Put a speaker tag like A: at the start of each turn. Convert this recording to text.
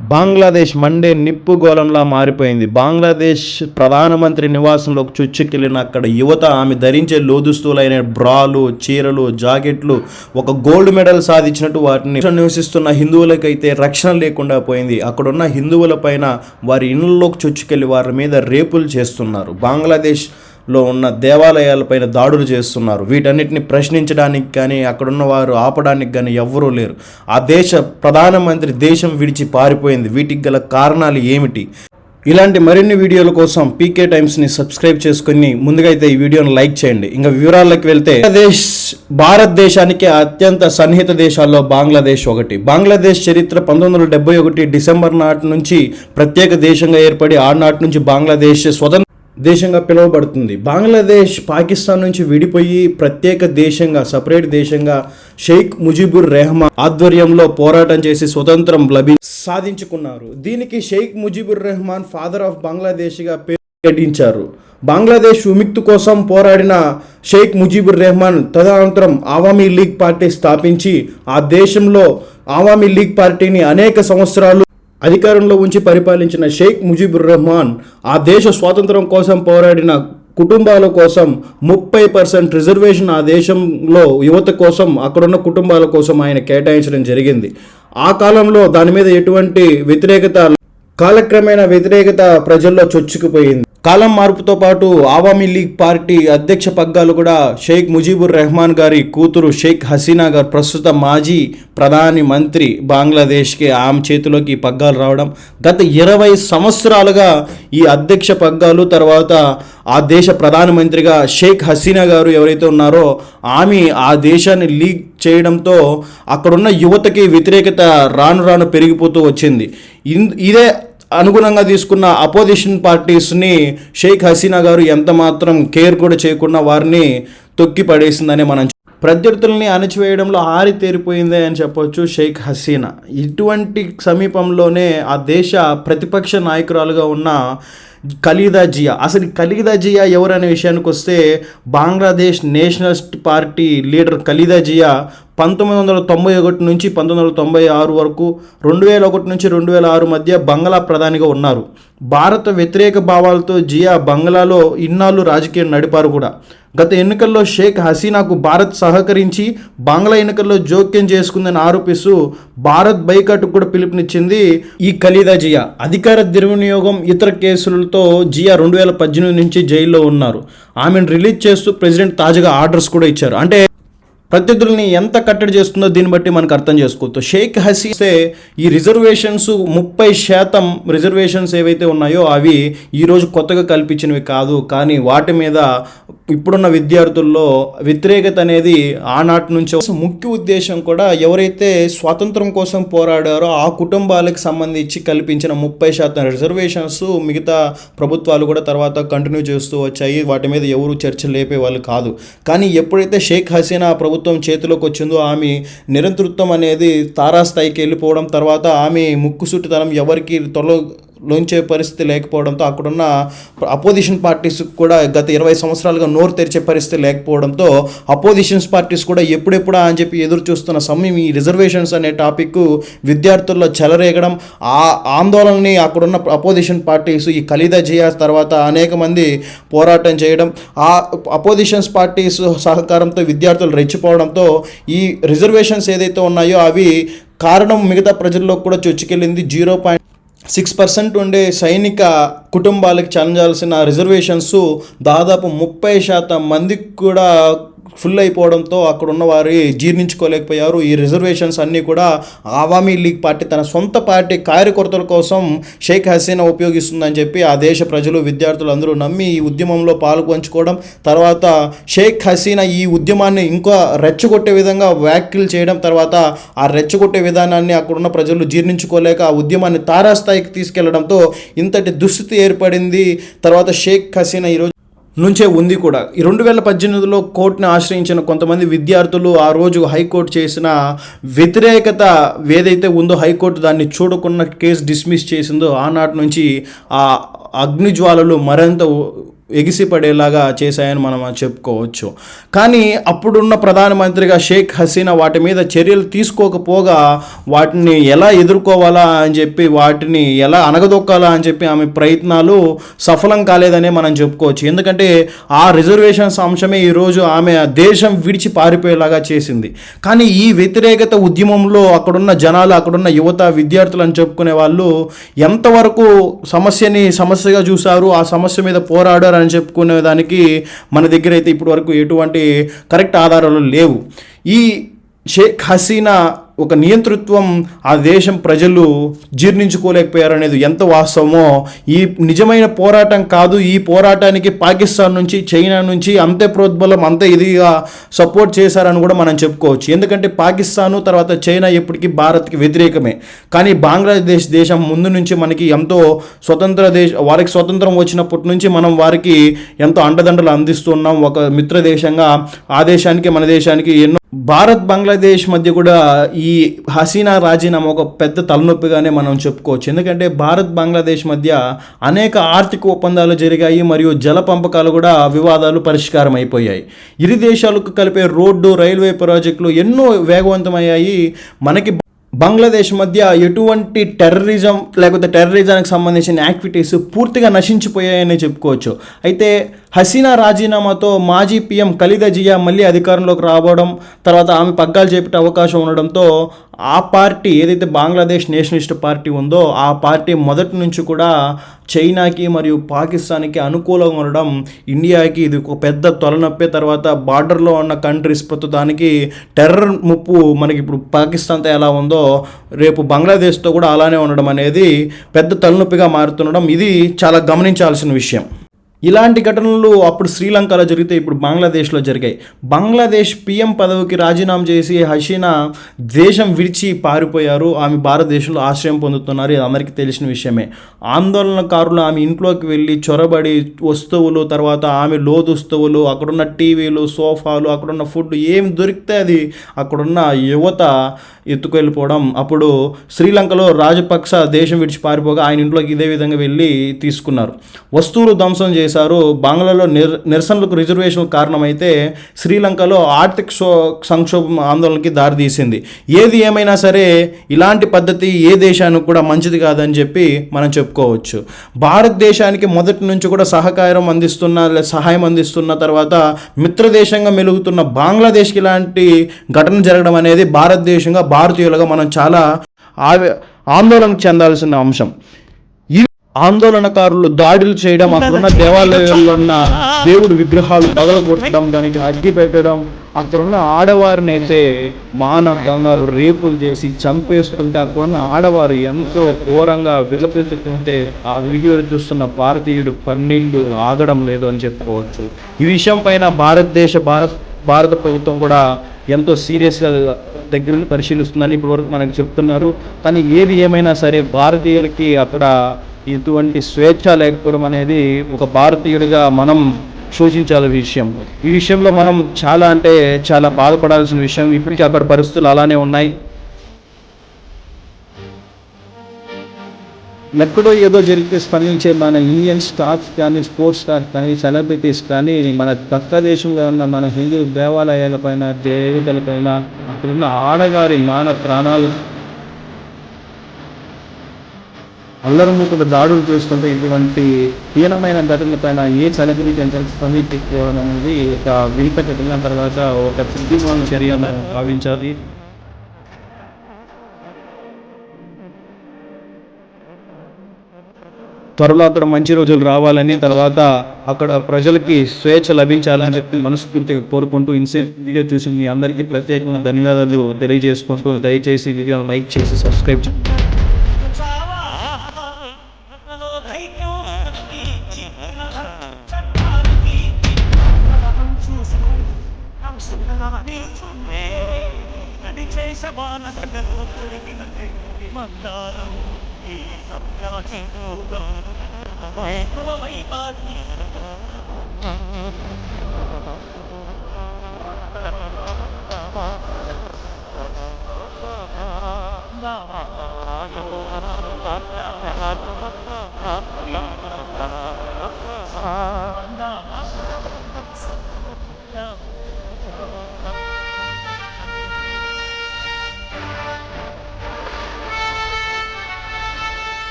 A: Bangladesh Monday నిప్పుగోళంలా మారిపోయింది. బంగ్లాదేశ్ ప్రధానమంత్రి నివాసంలోకి చొచ్చుకెళ్లిన అక్కడ యువత ఆమె ధరించే లోదుస్తువులైన బ్రాలు, చీరలు, జాకెట్లు ఒక గోల్డ్ మెడల్ సాధించినట్టు వాటిని నివసిస్తున్న హిందువులకైతే రక్షణ లేకుండా పోయింది. అక్కడున్న హిందువుల పైన వారి ఇళ్లలోకి చొచ్చుకెళ్లి వారి మీద రేపులు చేస్తున్నారు. బంగ్లాదేశ్ లో ఉన్న దేవాలయాలపైన దాడులు చేస్తున్నారు. వీటన్నిటిని ప్రశ్నించడానికి కానీ అక్కడున్న వారు ఆపడానికి కానీ ఎవ్వరూ లేరు. ఆ దేశ ప్రధానమంత్రి దేశం విడిచి పారిపోయింది. వీటికి గల కారణాలు ఏమిటి? ఇలాంటి మరిన్ని వీడియోల కోసం పీకే టైమ్స్ని సబ్స్క్రైబ్ చేసుకుని ముందుగా అయితే ఈ వీడియోని లైక్ చేయండి. ఇంకా వివరాల్లోకి వెళ్తే భారతదేశానికి అత్యంత సన్నిహిత దేశాల్లో బంగ్లాదేశ్ ఒకటి. బంగ్లాదేశ్ చరిత్ర 1971 డిసెంబర్ నాటి నుంచి ప్రత్యేక దేశంగా ఏర్పడి ఆనాటి నుంచి బంగ్లాదేశ్ స్వతంత్ర దేశంగా పిలువబడుతుంది. బంగ్లాదేశ్ పాకిస్తాన్ నుంచి విడిపోయి ప్రత్యేక దేశంగా సపరేట్ దేశంగా షేక్ ముజిబుర్ రెహమాన్ ఆధ్వర్యంలో పోరాటం చేసి స్వతంత్రం సాధించుకున్నారు. దీనికి షేక్ ముజిబుర్ రెహమాన్ ఫాదర్ ఆఫ్ బంగ్లాదేశ్గా పేరు గడించారు. బంగ్లాదేశ్ విముక్తి కోసం పోరాడిన షేక్ ముజిబుర్ రెహమాన్ తదనంతరం ఆవామీ లీగ్ పార్టీ స్థాపించి ఆ దేశంలో ఆవామీ లీగ్ పార్టీని అనేక సంవత్సరాలు అధికారంలో ఉంచి పరిపాలించిన షేక్ ముజిబుర్ రెహమాన్ ఆ దేశ స్వాతంత్రం కోసం పోరాడిన కుటుంబాల కోసం 30% రిజర్వేషన్ ఆ దేశంలో యువత కోసం అక్కడున్న కుటుంబాల కోసం ఆయన కేటాయించడం జరిగింది. ఆ కాలంలో దాని మీద ఎటువంటి వ్యతిరేకత కాలక్రమేణా వ్యతిరేకత ప్రజల్లో చొచ్చుకుపోయింది. కాలం మార్పుతో పాటు ఆవామీ లీగ్ పార్టీ అధ్యక్ష పగ్గాలు కూడా షేక్ ముజిబుర్ రెహమాన్ గారి కూతురు షేక్ హసీనా గారు ప్రస్తుత మాజీ ప్రధాని మంత్రి బంగ్లాదేశ్కి ఆమె చేతిలోకి ఈ పగ్గాలు రావడం, గత 20 సంవత్సరాలుగా ఈ అధ్యక్ష పగ్గాలు తర్వాత ఆ దేశ ప్రధానమంత్రిగా షేక్ హసీనా గారు ఎవరైతే ఉన్నారో ఆమె ఆ దేశాన్ని లీడ్ చేయడంతో అక్కడున్న యువతకి వ్యతిరేకత రాను రాను పెరిగిపోతూ వచ్చింది. ఇదే అనుగుణంగా తీసుకున్న అపోజిషన్ పార్టీస్ని షేక్ హసీనా గారు ఎంత మాత్రం కేర్ కూడా చేయకుండా వారిని తొక్కి పడేసిందని మనం ప్రత్యర్థుల్ని అణచివేయడంలో ఆరితేరిపోయిందే అని చెప్పొచ్చు షేక్ హసీనా. ఇటువంటి సమీపంలోనే ఆ దేశ ప్రతిపక్ష నాయకురాలుగా ఉన్న ఖలీదా జియా, అసలు ఖలీదా జియా ఎవరనే విషయానికి వస్తే బంగ్లాదేశ్ నేషనలిస్ట్ పార్టీ లీడర్ ఖలీదా జియా 1991 నుంచి 1996 వరకు 2001 నుంచి 2006 మధ్య బంగ్లా ప్రధానిగా ఉన్నారు. భారత వ్యతిరేక భావాలతో జియా బంగ్లాలో ఇన్నాళ్ళు రాజకీయం నడిపారు కూడా. గత ఎన్నికల్లో షేక్ హసీనాకు భారత్ సహకరించి బంగ్లా ఎన్నికల్లో జోక్యం చేసుకుందని ఆరోపిస్తూ భారత్ బైకాట్కు కూడా పిలుపునిచ్చింది ఈ ఖలీదా జియా. అధికార దుర్వినియోగం ఇతర కేసులతో జియా 2018 నుంచి జైల్లో ఉన్నారు. ఆమెను రిలీజ్ చేస్తూ ప్రెసిడెంట్ తాజాగా ఆర్డర్స్ కూడా ఇచ్చారు. అంటే ప్రత్యర్థుల్ని ఎంత కట్టడి చేస్తుందో దీన్ని బట్టి మనకు అర్థం చేసుకోవచ్చు. షేక్ హసీనా ఈ రిజర్వేషన్స్ 30% రిజర్వేషన్స్ ఏవైతే ఉన్నాయో అవి ఈరోజు కొత్తగా కల్పించినవి కాదు. కానీ వాటి మీద ఇప్పుడున్న విద్యార్థుల్లో వ్యతిరేకత అనేది ఆనాటి నుంచి ముఖ్య ఉద్దేశం కూడా ఎవరైతే స్వాతంత్రం కోసం పోరాడారో ఆ కుటుంబాలకు సంబంధించి కల్పించిన 30% రిజర్వేషన్స్ మిగతా ప్రభుత్వాలు కూడా తర్వాత కంటిన్యూ చేస్తూ వచ్చాయి. వాటి మీద ఎవరు చర్చ లేపే వాళ్ళు కాదు. కానీ ఎప్పుడైతే షేక్ హసీనా ప్రభుత్వం చేతిలోకి వచ్చిందో ఆమె నిరంతృత్వం అనేది తారాస్థాయికి వెళ్ళిపోవడం, తర్వాత ఆమె ముక్కుసూటితనం ఎవరికి లోంచే పరిస్థితి లేకపోవడంతో అక్కడున్న అపోజిషన్ పార్టీస్ కూడా గత 20 సంవత్సరాలుగా నోరు తెరిచే పరిస్థితి లేకపోవడంతో అపోజిషన్స్ పార్టీస్ కూడా ఎప్పుడెప్పుడా అని చెప్పి ఎదురు చూస్తున్న సమయం ఈ రిజర్వేషన్స్ అనే టాపిక్ విద్యార్థుల్లో చెలరేగడం, ఆ ఆందోళనని అక్కడున్న అపోజిషన్ పార్టీస్ ఈ ఖలీదా జియా తర్వాత అనేక మంది పోరాటం చేయడం, ఆ అపోజిషన్స్ పార్టీస్ సహకారంతో విద్యార్థులు రెచ్చిపోవడంతో ఈ రిజర్వేషన్స్ ఏదైతే ఉన్నాయో అవి కారణం మిగతా ప్రజల్లో కూడా చొచ్చుకెళ్ళింది. 0.6% ఉండే సైనిక కుటుంబాలకు చెందాల్సిన రిజర్వేషన్స్ దాదాపు 30% మందికి కూడా ఫుల్ అయిపోవడంతో అక్కడ ఉన్న వారు జీర్ణించుకోలేకపోయారు. ఈ రిజర్వేషన్స్ అన్నీ కూడా ఆవామీ లీగ్ పార్టీ తన సొంత పార్టీ కార్యకర్తల కోసం షేక్ హసీనా ఉపయోగిస్తుందని చెప్పి ఆ దేశ ప్రజలు విద్యార్థులు అందరూ నమ్మి ఈ ఉద్యమంలో పాల్పంచుకోవడం, తర్వాత షేక్ హసీనా ఈ ఉద్యమాన్ని ఇంకా రెచ్చగొట్టే విధంగా వ్యాఖ్యలు చేయడం, తర్వాత ఆ రెచ్చగొట్టే విధానాన్ని అక్కడున్న ప్రజలు జీర్ణించుకోలేక ఆ ఉద్యమాన్ని తారాస్థాయికి తీసుకెళ్లడంతో ఇంతటి దుస్థితి ఏర్పడింది. తర్వాత షేక్ హసీనా ఈరోజు నుంచే ఉంది కూడా. ఈ 2018లో కోర్టుని ఆశ్రయించిన కొంతమంది విద్యార్థులు ఆ రోజు హైకోర్టు చేసిన వ్యతిరేకత ఏదైతే ఉందో హైకోర్టు దాన్ని చూడకుండా కేసు డిస్మిస్ చేసిందో ఆనాటి నుంచి ఆ అగ్నిజ్వాలలు మరింత ఎగిసిపడేలాగా చేశాయని మనం చెప్పుకోవచ్చు. కానీ అప్పుడున్న ప్రధానమంత్రిగా షేక్ హసీనా వాటి మీద చర్యలు తీసుకోకపోగా వాటిని ఎలా ఎదుర్కోవాలా అని చెప్పి, వాటిని ఎలా అణగదొక్కాలా అని చెప్పి ఆమె ప్రయత్నాలు సఫలం కాలేదనే మనం చెప్పుకోవచ్చు. ఎందుకంటే ఆ రిజర్వేషన్స్ అంశమే ఈరోజు ఆమె దేశం విడిచి పారిపోయేలాగా చేసింది. కానీ ఈ వ్యతిరేకత ఉద్యమంలో అక్కడున్న జనాలు, అక్కడున్న యువత, విద్యార్థులు అని చెప్పుకునే వాళ్ళు ఎంతవరకు సమస్యగా చూశారు, ఆ సమస్య మీద పోరాడారు అని చెప్పుకునే దానికి మన దగ్గర అయితే ఇప్పటి వరకు ఎటువంటి కరెక్ట్ ఆధారాలు లేవు. ఈ షేక్ హసీనా ఒక నియంతృత్వం ఆ దేశం ప్రజలు జీర్ణించుకోలేకపోయారు అనేది ఎంత వాస్తవమో, ఈ నిజమైన పోరాటం కాదు. ఈ పోరాటానికి పాకిస్తాన్ నుంచి, చైనా నుంచి అంతే ప్రోద్బలం, అంతే ఇదిగా సపోర్ట్ చేశారని కూడా మనం చెప్పుకోవచ్చు. ఎందుకంటే పాకిస్తాను తర్వాత చైనా ఎప్పటికీ భారత్కి వ్యతిరేకమే. కానీ బంగ్లాదేశ్ దేశం ముందు నుంచి మనకి ఎంతో వారికి స్వతంత్రం వచ్చినప్పటి నుంచి మనం వారికి ఎంతో అండదండలు అందిస్తున్నాం. ఒక మిత్ర దేశంగా ఆ దేశానికి మన దేశానికి ఎన్నో. భారత్ బంగ్లాదేశ్ మధ్య కూడా ఈ హసీనా రాజీనామా ఒక పెద్ద తలనొప్పిగానే మనం చెప్పుకోవచ్చు. ఎందుకంటే భారత్ బంగ్లాదేశ్ మధ్య అనేక ఆర్థిక ఒప్పందాలు జరిగాయి, మరియు జల పంపకాలు కూడా వివాదాలు పరిష్కారం అయిపోయాయి. ఇరు దేశాలకు కలిపే రోడ్డు, రైల్వే ప్రాజెక్టులు ఎన్నో వేగవంతమయ్యాయి. మనకి బంగ్లాదేశ్ మధ్య ఎటువంటి టెర్రరిజం లేకపోతే టెర్రరిజానికి సంబంధించిన యాక్టివిటీస్ పూర్తిగా నశించిపోయాయని చెప్పుకోవచ్చు. అయితే హసీనా రాజీనామాతో మాజీ పీఎం ఖలీదా జియా మళ్ళీ అధికారంలోకి రావడం, తర్వాత ఆమె పగ్గాలు చేపట్టే అవకాశం ఉండడంతో ఆ పార్టీ ఏదైతే బంగ్లాదేశ్ నేషనలిస్ట్ పార్టీ ఉందో ఆ పార్టీ మొదటి నుంచి కూడా చైనాకి మరియు పాకిస్తాన్కి అనుకూలంగా ఉండడం ఇండియాకి ఇది ఒక పెద్ద తలనొప్పి. తర్వాత బార్డర్లో ఉన్న కంట్రీస్ ప్రస్తుతానికి టెర్రర్ ముప్పు మనకి ఇప్పుడు పాకిస్తాన్తో ఎలా ఉందో రేపు బంగ్లాదేశ్తో కూడా అలానే ఉండడం అనేది పెద్ద తలనొప్పిగా మారుతుండడం, ఇది చాలా గమనించాల్సిన విషయం. ఇలాంటి ఘటనలు అప్పుడు శ్రీలంకలో జరిగితే ఇప్పుడు బంగ్లాదేశ్లో జరిగాయి. బంగ్లాదేశ్ పీఎం పదవికి రాజీనామా చేసి హసీనా దేశం విడిచి పారిపోయారు. ఆమె భారతదేశంలో ఆశ్రయం పొందుతున్నారు. ఇది అందరికీ తెలిసిన విషయమే. ఆందోళనకారులు ఆమె ఇంట్లోకి వెళ్ళి చొరబడి వస్తువులు, తర్వాత ఆమె లోదుస్తువులు, అక్కడున్న టీవీలు, సోఫాలు, అక్కడున్న ఫుడ్ ఏం దొరికితే అది అక్కడున్న యువత ఎత్తుకెళ్ళిపోవడం. అప్పుడు శ్రీలంకలో రాజపక్స దేశం విడిచి పారిపోగా ఆయన ఇంట్లోకి ఇదే విధంగా వెళ్ళి తీసుకున్నారు. వస్తువులు ధ్వంసం చేశారు. బంగ్లాలో నిరసనలకు రిజర్వేషన్లకు కారణమైతే శ్రీలంకలో ఆర్థిక సంక్షోభం ఆందోళనకి దారితీసింది. ఏది ఏమైనా సరే ఇలాంటి పద్ధతి ఏ దేశానికి కూడా మంచిది కాదని చెప్పి మనం చెప్పుకోవచ్చు. భారతదేశానికి మొదటి నుంచి కూడా సహాయం అందిస్తున్న తర్వాత మిత్రదేశంగా మెలుగుతున్న బంగ్లాదేశ్కి ఇలాంటి ఘటన జరగడం అనేది భారతదేశంగా, భారతీయులుగా మనం చాలా ఆందోళన చెందాల్సిన అంశం. ఆందోళనకారులు దాడులు చేయడం, అక్కడున్న దేవాలయాల్లో ఉన్న దేవుడి విగ్రహాలు పగలగొట్టడం, దానికి అగ్గి పెట్టడం, అక్కడున్న ఆడవారిని అయితే మానవంగా రేపులు చేసి చంపేస్తుంటే అక్కడున్న ఆడవారు ఎంతో ఘోరంగా విలపిస్తుంటే ఆ వీడియో చూస్తున్న భారతీయుడు పన్నీళ్లు ఆగడం లేదు అని చెప్పుకోవచ్చు. ఈ విషయం పైన భారత ప్రభుత్వం కూడా ఎంతో సీరియస్గా దగ్గర పరిశీలిస్తుందని ఇప్పటివరకు మనకు చెప్తున్నారు. కానీ ఏది ఏమైనా సరే భారతీయులకి అక్కడ ఇటువంటి స్వేచ్ఛ లేకపోవడం అనేది ఒక భారతీయుడిగా మనం సూచించాలి. ఈ విషయంలో మనం చాలా బాధపడాల్సిన విషయం. ఇప్పటికీ అక్కడ పరిస్థితులు అలానే ఉన్నాయి. ఎక్కడో ఏదో జరిగితే స్పందించే మన ఇండియన్ స్టార్స్ కానీ, స్పోర్ట్స్ స్టార్స్ కానీ, సెలబ్రిటీస్ కానీ మన పక్క దేశంలో ఉన్న మన హిందూ దేవాలయాలపైన, దేవతలపైన, అక్కడున్న ఆడగారి ప్రాణాలు అల్లరిమూకుల దాడులు చూస్తుంటే ఇటువంటి హీనమైన ఘటనలపైన ఏ సెలబ్రిటీ స్పందించుకోవడం అనేది ఒక విడిపెట్టిన తర్వాత ఒక సిద్ధిమాన చర్యగా భావించాలి. త్వరలో అక్కడ మంచి రోజులు రావాలని, తర్వాత అక్కడ ప్రజలకి స్వేచ్ఛ లభించాలని చెప్పి మనస్ఫూర్తిగా కోరుకుంటూ వీడియో చూసి మీ అందరికీ ప్రత్యేకంగా ధన్యవాదాలు తెలియజేసుకుంటూ దయచేసి వీడియో లైక్ చేసి సబ్స్క్రైబ్ చేయండి.